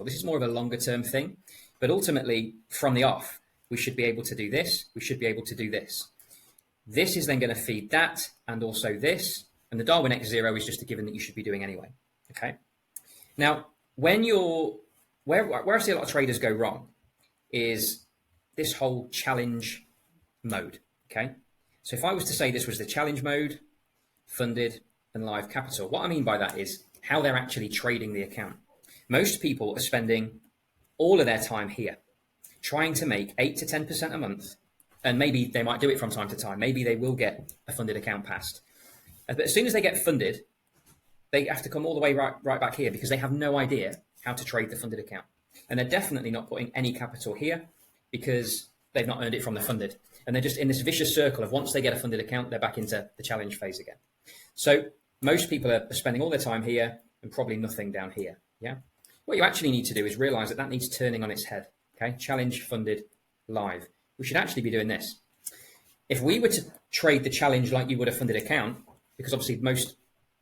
This is more of a longer term thing, but ultimately from the off, we should be able to do this. We should be able to do this. This is then going to feed that and also this. And the Darwin X0 is just a given that you should be doing anyway. Okay. Now, when you're, where I see a lot of traders go wrong is this whole challenge mode. Okay. So if I was to say this was the challenge mode, funded and live capital, what I mean by that is how they're actually trading the account. Most people are spending all of their time here, trying to make 8 to 10% a month. And maybe they might do it from time to time. Maybe they will get a funded account passed. But as soon as they get funded, they have to come all the way right back here because they have no idea how to trade the funded account. And they're definitely not putting any capital here because they've not earned it from the funded. And they're just in this vicious circle of once they get a funded account, they're back into the challenge phase again. So most people are spending all their time here and probably nothing down here. Yeah. What you actually need to do is realize that that needs turning on its head. Okay. Challenge, funded, live. We should actually be doing this. If we were to trade the challenge like you would a funded account, because obviously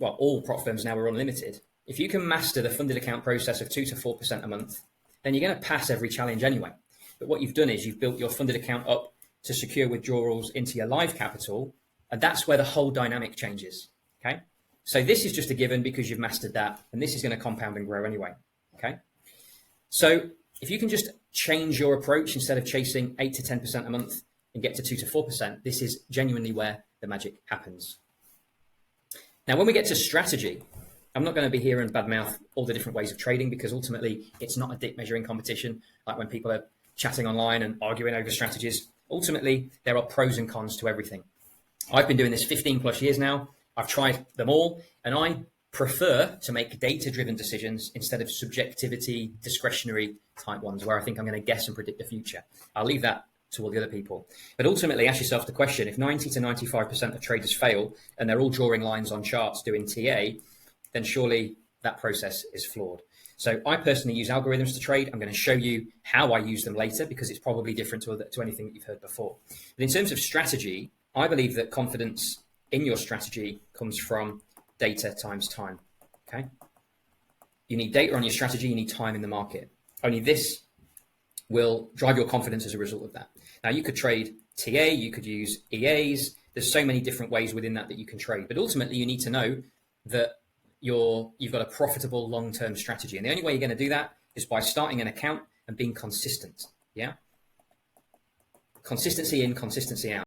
all prop firms now are unlimited. If you can master the funded account process of 2 to 4% a month, then you're going to pass every challenge anyway. But what you've done is you've built your funded account up to secure withdrawals into your live capital. And that's where the whole dynamic changes. Okay. So this is just a given because you've mastered that. And this is going to compound and grow anyway. Okay. So if you can just change your approach instead of chasing 8 to 10% a month and get to 2 to 4%, this is genuinely where the magic happens. Now, when we get to strategy, I'm not going to be here and badmouth all the different ways of trading because ultimately it's not a dick measuring competition like when people are chatting online and arguing over strategies. Ultimately, there are pros and cons to everything. I've been doing this 15 plus years now. I've tried them all, and I prefer to make data-driven decisions instead of subjectivity, discretionary type ones where I think I'm going to guess and predict the future. I'll leave that to all the other people. But ultimately, ask yourself the question, if 90 to 95% of traders fail and they're all drawing lines on charts doing TA, then surely that process is flawed. So I personally use algorithms to trade. I'm going to show you how I use them later because it's probably different to anything that you've heard before. But in terms of strategy, I believe that confidence in your strategy comes from data times time. Okay. You need data on your strategy. You need time in the market. Only this will drive your confidence as a result of that. Now you could trade TA, you could use EAs. There's so many different ways within that you can trade, but ultimately you need to know that you've got a profitable long-term strategy. And the only way you're going to do that is by starting an account and being consistent. Yeah. Consistency in, consistency out.